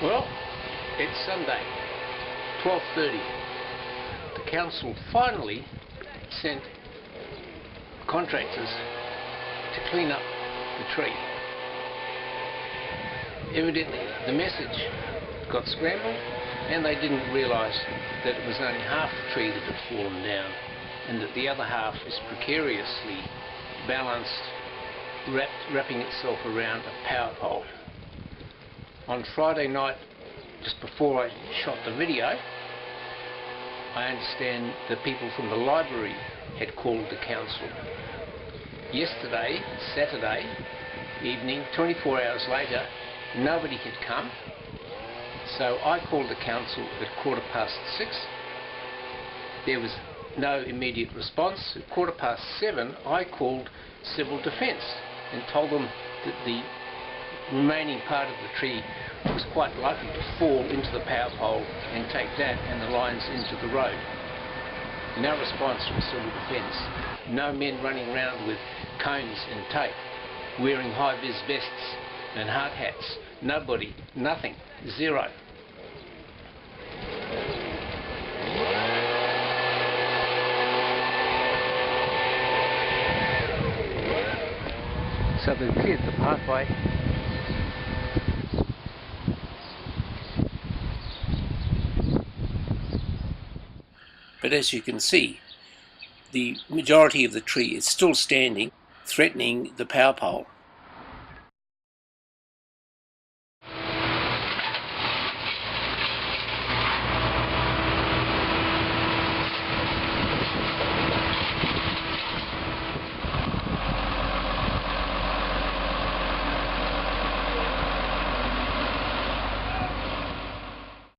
Well, it's Sunday, 12:30. The council finally sent contractors to clean up the tree. Evidently, the message got scrambled and they didn't realise that it was only half the tree that had fallen down and that the other half is precariously balanced, wrapping itself around a power pole. On Friday night, just before I shot the video, I understand the people from the library had called the council. Yesterday, Saturday evening, 24 hours later, nobody had come, so I called the council at 6:15. There was no immediate response. At 7:15 I called Civil Defence and told them that the remaining part of the tree was quite likely to fall into the power pole and take that and the lines into the road. No response from Civil Defence. No men running around with cones and tape, wearing high-vis vests and hard hats. Nobody, nothing, zero. So they've cleared the pathway. But as you can see, the majority of the tree is still standing, threatening the power pole.